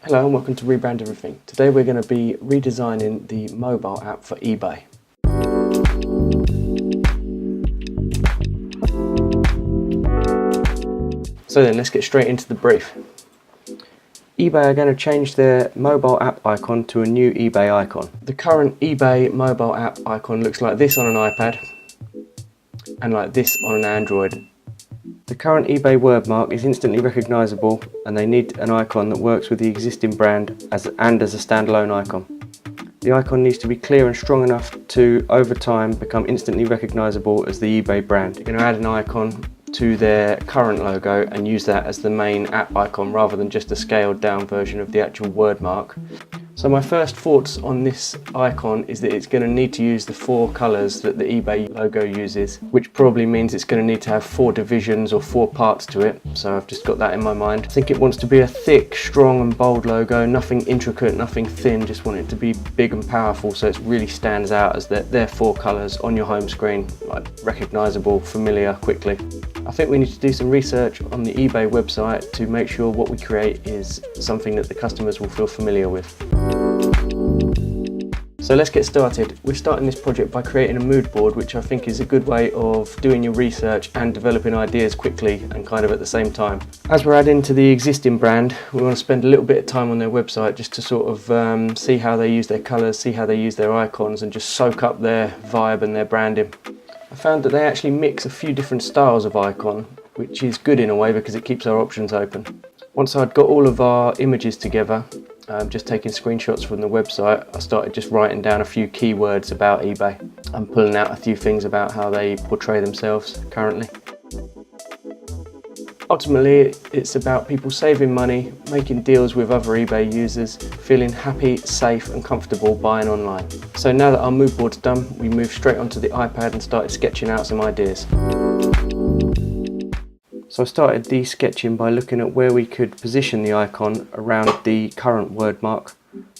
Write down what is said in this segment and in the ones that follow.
Hello and welcome to Rebrand Everything. Today we're going to be redesigning the mobile app for eBay. So then let's get straight into the brief. eBay are going to change their mobile app icon to a new eBay icon. The current eBay mobile app icon looks like this on an iPad and like this on an Android. The current eBay wordmark is instantly recognisable and they need an icon that works with the existing brand as a standalone icon. The icon needs to be clear and strong enough to, over time, become instantly recognisable as the eBay brand. You're going to add an icon to their current logo and use that as the main app icon rather than just a scaled down version of the actual wordmark. So my first thoughts on this icon is that it's going to need to use the 4 colours that the eBay logo uses, which probably means it's going to need to have 4 divisions or 4 parts to it. So I've just got that in my mind. I think it wants to be a thick, strong and bold logo, nothing intricate, nothing thin, just want it to be big and powerful so it really stands out as their 4 colours on your home screen, like recognisable, familiar, quickly. I think we need to do some research on the eBay website to make sure what we create is something that the customers will feel familiar with. So let's get started. We're starting this project by creating a mood board, which I think is a good way of doing your research and developing ideas quickly and kind of at the same time. As we're adding to the existing brand, we want to spend a little bit of time on their website just to sort of see how they use their colours, see how they use their icons and just soak up their vibe and their branding. I found that they actually mix a few different styles of icon, which is good in a way because it keeps our options open. Once I'd got all of our images together, just taking screenshots from the website, I started just writing down a few keywords about eBay and pulling out a few things about how they portray themselves currently. Ultimately, it's about people saving money, making deals with other eBay users, feeling happy, safe and comfortable buying online. So now that our mood board's done, we moved straight onto the iPad and started sketching out some ideas. So I started the sketching by looking at where we could position the icon around the current wordmark,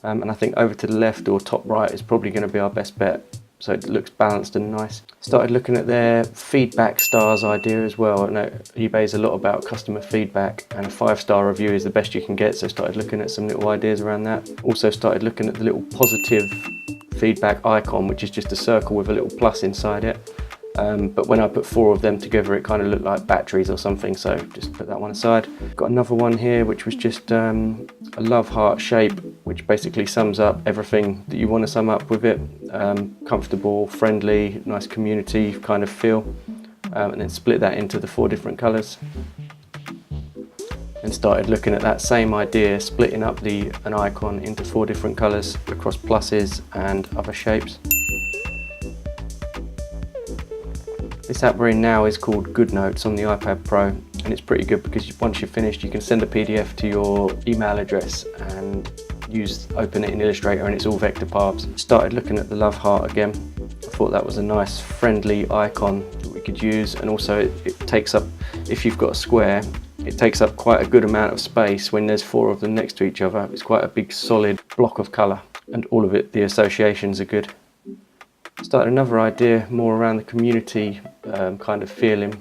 and I think over to the left or top right is probably going to be our best bet, so it looks balanced and nice. Started looking at their feedback stars idea as well. I know eBay is a lot about customer feedback and a 5-star review is the best you can get, so started looking at some little ideas around that. Also started looking at the little positive feedback icon, which is just a circle with a little plus inside it. But when I put 4 of them together it kind of looked like batteries or something, so just put that one aside. Got another one here which was just a love heart shape, which basically sums up everything that you want to sum up with it. Comfortable, friendly, nice community kind of feel, and then split that into the 4 different colours. And started looking at that same idea, splitting up an icon into 4 different colours across pluses and other shapes. This app we're in now is called GoodNotes on the iPad Pro, and it's pretty good because once you're finished you can send a PDF to your email address and open it in Illustrator and it's all vector paths. Started looking at the love heart again. I thought that was a nice friendly icon that we could use, and also it takes up, if you've got a square, it takes up quite a good amount of space when there's 4 of them next to each other. It's quite a big solid block of colour and all of it, the associations are good. Started another idea more around the community kind of feeling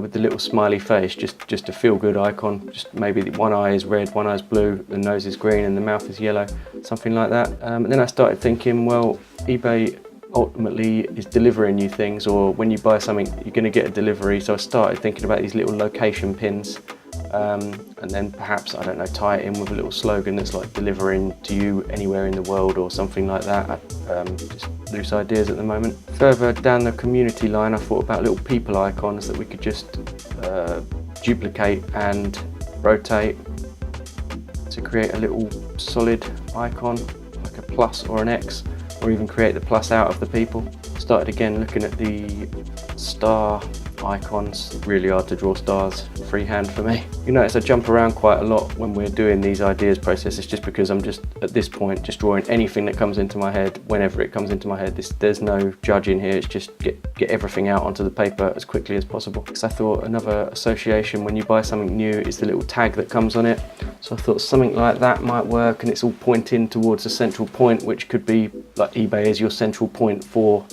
with the little smiley face, just a feel-good icon. Just maybe one eye is red, one eye is blue, the nose is green and the mouth is yellow, something like that. And then I started thinking, well, eBay ultimately is delivering you things, or when you buy something you're going to get a delivery, so I started thinking about these little location pins. And then perhaps, I don't know, tie it in with a little slogan that's like delivering to you anywhere in the world or something like that. Just loose ideas at the moment. Further down the community line I thought about little people icons that we could just duplicate and rotate to create a little solid icon, like a plus or an X, or even create the plus out of the people. Started again looking at the star icons. Really hard to draw stars freehand for me. You notice I jump around quite a lot when we're doing these ideas processes, just because I'm just at this point just drawing anything that comes into my head whenever it comes into my head. There's no judging here, it's just get everything out onto the paper as quickly as possible. Because I thought another association when you buy something new is the little tag that comes on it, so I thought something like that might work, and it's all pointing towards a central point, which could be like eBay is your central point for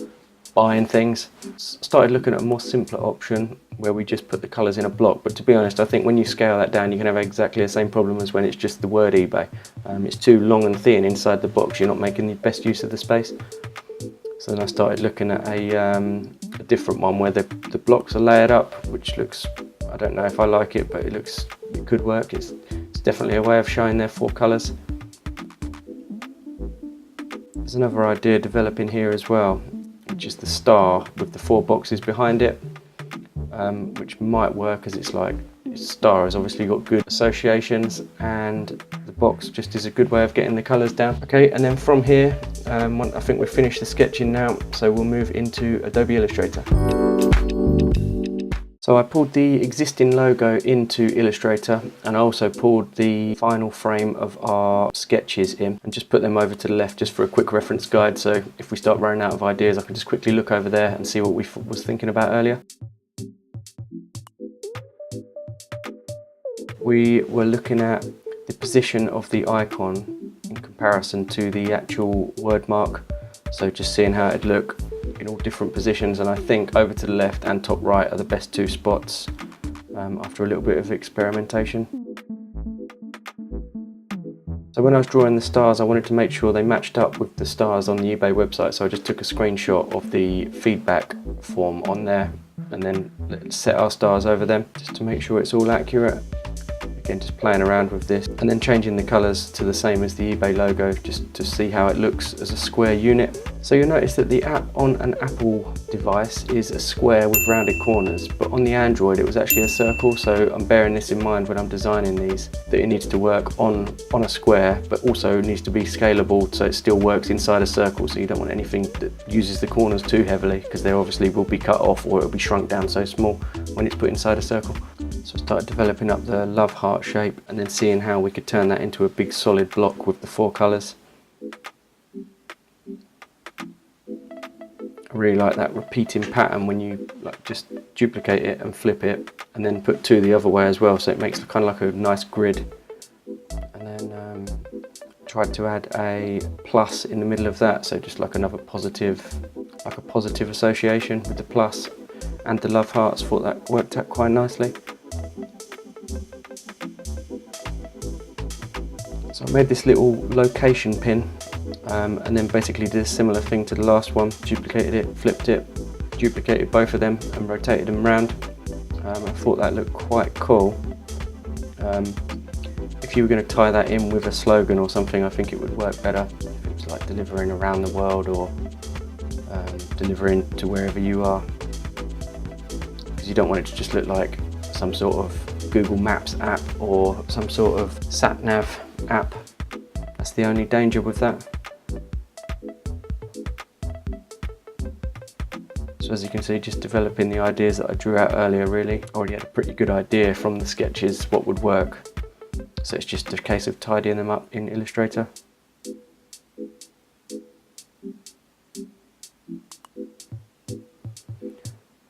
buying things. Started looking at a more simpler option, where we just put the colours in a block, but to be honest I think when you scale that down you can have exactly the same problem as when it's just the word eBay. It's too long and thin inside the box, you're not making the best use of the space. So then I started looking at a different one where the blocks are layered up, which looks, I don't know if I like it, but it could work. It's definitely a way of showing their 4 colours. There's another idea developing here as well, which is the star with the 4 boxes behind it, which might work as it's like, star has obviously got good associations and the box just is a good way of getting the colours down. Okay, and then from here, I think we've finished the sketching now, so we'll move into Adobe Illustrator. So I pulled the existing logo into Illustrator, and I also pulled the final frame of our sketches in and just put them over to the left just for a quick reference guide, so if we start running out of ideas I can just quickly look over there and see what we was thinking about earlier. We were looking at the position of the icon in comparison to the actual word mark, so just seeing how it'd look in all different positions, and I think over to the left and top right are the best 2 spots after a little bit of experimentation. So when I was drawing the stars I wanted to make sure they matched up with the stars on the eBay website, so I just took a screenshot of the feedback form on there and then set our stars over them just to make sure it's all accurate. Again, just playing around with this and then changing the colours to the same as the eBay logo just to see how it looks as a square unit. So you'll notice that the app on an Apple device is a square with rounded corners, but on the Android it was actually a circle, so I'm bearing this in mind when I'm designing these, that it needs to work on a square but also needs to be scalable so it still works inside a circle, so you don't want anything that uses the corners too heavily because they obviously will be cut off or it will be shrunk down so small when it's put inside a circle. So I started developing up the love heart shape and then seeing how we could turn that into a big solid block with the 4 colours. I really like that repeating pattern when you just duplicate it and flip it and then put 2 the other way as well, so it makes kind of like a nice grid. And then tried to add a plus in the middle of that, so just like another positive, like a positive association with the plus and the love hearts. Thought that worked out quite nicely. So I made this little location pin and then basically did a similar thing to the last one, duplicated it, flipped it, duplicated both of them and rotated them around. I thought that looked quite cool. If you were going to tie that in with a slogan or something, I think it would work better. If it was like delivering around the world or delivering to wherever you are, because you don't want it to just look like some sort of Google Maps app or some sort of sat-nav app. That's the only danger with that. So as you can see, just developing the ideas that I drew out earlier really. I already had a pretty good idea from the sketches what would work. So it's just a case of tidying them up in Illustrator.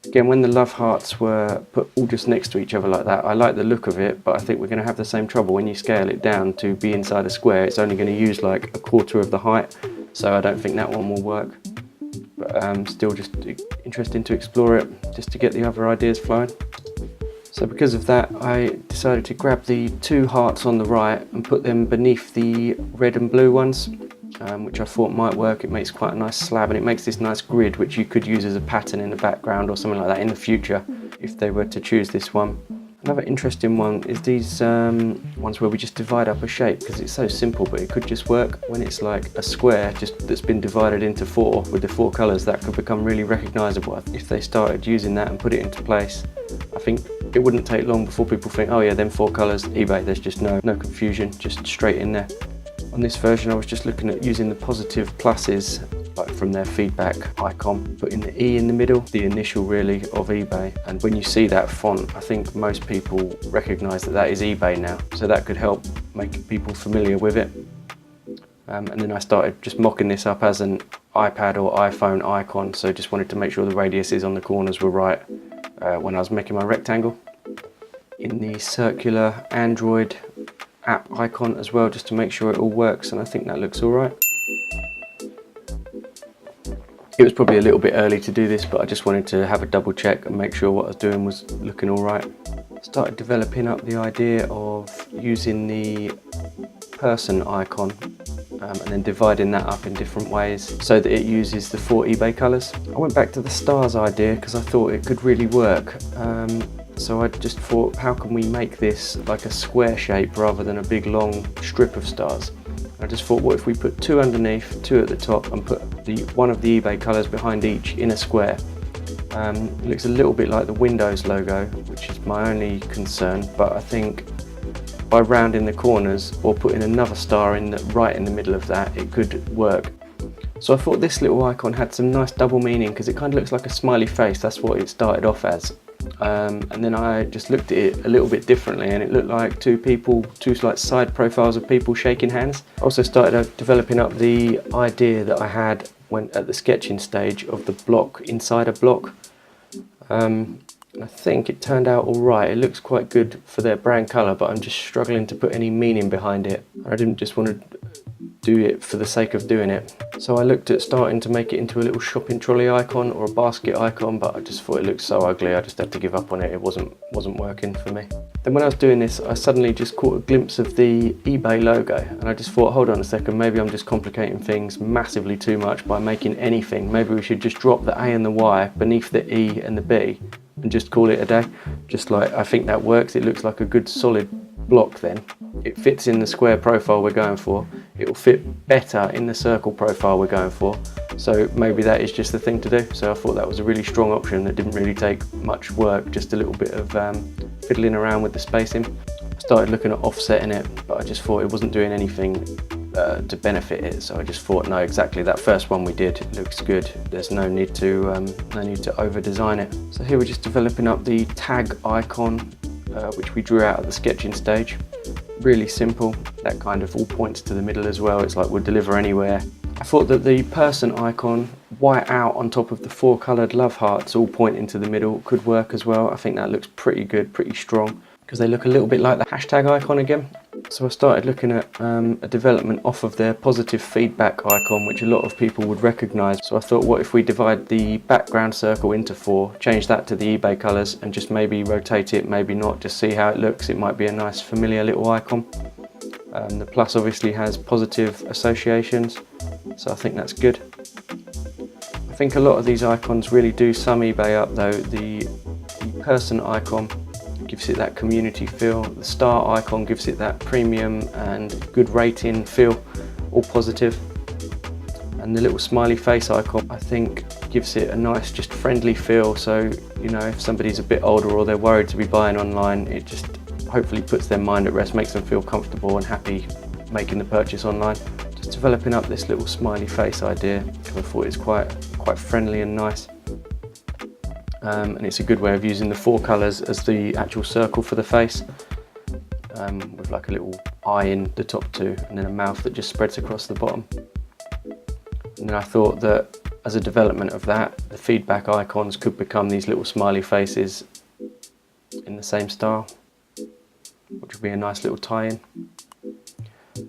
Again, when the love hearts were put all just next to each other like that, I like the look of it, but I think we're going to have the same trouble when you scale it down to be inside a square. It's only going to use like 1/4 of the height, so I don't think that one will work. But still just interesting to explore it, just to get the other ideas flowing. So because of that, I decided to grab the 2 hearts on the right and put them beneath the red and blue ones, which I thought might work. It makes quite a nice slab and it makes this nice grid which you could use as a pattern in the background or something like that in the future if they were to choose this one. Another interesting one is these ones where we just divide up a shape, because it's so simple, but it could just work when it's like a square just that's been divided into 4 with the 4 colours. That could become really recognisable if they started using that and put it into place. I think it wouldn't take long before people think, oh yeah, them 4 colours, eBay, there's just no confusion, just straight in there. On this version I was just looking at using the positive pluses, like from their feedback icon, putting the E in the middle, the initial really of eBay, and when you see that font I think most people recognise that that is eBay now, so that could help make people familiar with it. And then I started just mocking this up as an iPad or iPhone icon, so just wanted to make sure the radiuses on the corners were right when I was making my rectangle. In the circular Android app icon as well, just to make sure it all works, and I think that looks alright. It was probably a little bit early to do this, but I just wanted to have a double check and make sure what I was doing was looking all right. Started developing up the idea of using the person icon and then dividing that up in different ways so that it uses the 4 eBay colours. I went back to the stars idea because I thought it could really work. So I just thought, how can we make this like a square shape rather than a big long strip of stars? I just thought, what if we put 2 underneath, 2 at the top, and put one of the eBay colours behind each in a square. It looks a little bit like the Windows logo, which is my only concern, but I think by rounding the corners or putting another star in right in the middle of that, it could work. So I thought this little icon had some nice double meaning because it kind of looks like a smiley face. That's what it started off as. And then I just looked at it a little bit differently, and it looked like two like side profiles of people shaking hands. I also started developing up the idea that I had when at the sketching stage of the block inside a block. I think it turned out all right. It looks quite good for their brand colour, but I'm just struggling to put any meaning behind it. I didn't just want to do it for the sake of doing it. So I looked at starting to make it into a little shopping trolley icon or a basket icon, but I just thought it looked so ugly I just had to give up on it. It wasn't working for me. Then when I was doing this, I suddenly just caught a glimpse of the eBay logo, and I just thought, hold on a second, maybe I'm just complicating things massively too much by making anything. Maybe we should just drop the A and the Y beneath the E and the B and just call it a day. Just like, I think that works. It looks like a good solid block then. It fits in the square profile we're going for. It will fit better in the circle profile we're going for. So maybe that is just the thing to do. So I thought that was a really strong option that didn't really take much work, just a little bit of fiddling around with the spacing. I started looking at offsetting it, but I just thought it wasn't doing anything to benefit it. So I just thought, no, exactly, that first one we did looks good. There's no need to over design it. So here we're just developing up the tag icon, which we drew out at the sketching stage. Really simple. That kind of all points to the middle as well. It's like we'll deliver anywhere. I thought that the person icon, white out on top of the 4 coloured love hearts all pointing to the middle, could work as well. I think that looks pretty good, pretty strong, because they look a little bit like the hashtag icon again. So I started looking at a development off of their positive feedback icon, which a lot of people would recognise. So I thought, what if we divide the background circle into 4, change that to the eBay colours, and just maybe rotate it, maybe not, just see how it looks. It might be a nice familiar little icon. The plus obviously has positive associations, so I think that's good. I think a lot of these icons really do sum eBay up though. The person icon gives it that community feel, the star icon gives it that premium and good rating feel, all positive. And the little smiley face icon, I think, gives it a nice, just friendly feel. So, you know, if somebody's a bit older or they're worried to be buying online, it just hopefully puts their mind at rest, makes them feel comfortable and happy making the purchase online. Just developing up this little smiley face idea because I thought it's quite friendly and nice. And it's a good way of using the 4 colours as the actual circle for the face, with like a little eye in the top 2 and then a mouth that just spreads across the bottom. And then I thought that as a development of that, the feedback icons could become these little smiley faces in the same style, which would be a nice little tie-in.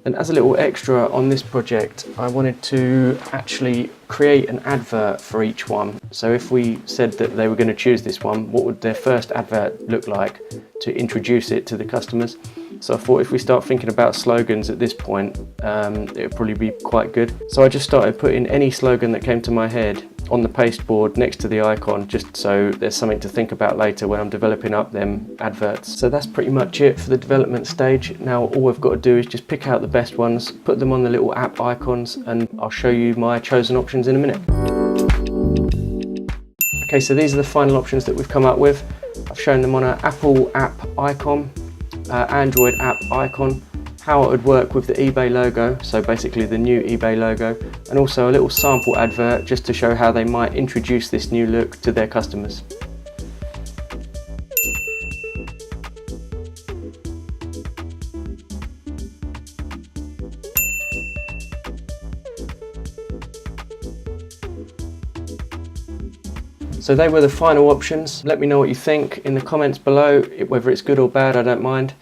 And as a little extra on this project, I wanted to actually create an advert for each one. So if we said that they were going to choose this one, what would their first advert look like to introduce it to the customers? So I thought if we start thinking about slogans at this point, it would probably be quite good. So I just started putting any slogan that came to my head on the pasteboard next to the icon, just so there's something to think about later when I'm developing up them adverts. So that's pretty much it for the development stage. Now all we've got to do is just pick out the best ones, put them on the little app icons, and I'll show you my chosen options in a minute. Okay, so these are the final options that we've come up with. I've shown them on an Apple app icon, Android app icon, how it would work with the eBay logo, so basically the new eBay logo, and also a little sample advert just to show how they might introduce this new look to their customers. So they were the final options. Let me know what you think in the comments below, whether it's good or bad, I don't mind.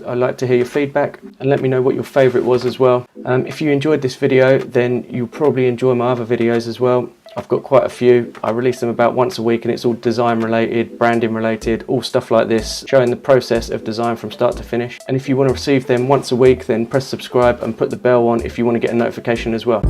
I'd like to hear your feedback, and let me know what your favourite was as well. If you enjoyed this video, then you'll probably enjoy my other videos as well. I've got quite a few. I release them about once a week, and it's all design related, branding related, all stuff like this, showing the process of design from start to finish. And if you want to receive them once a week, then press subscribe and put the bell on if you want to get a notification as well.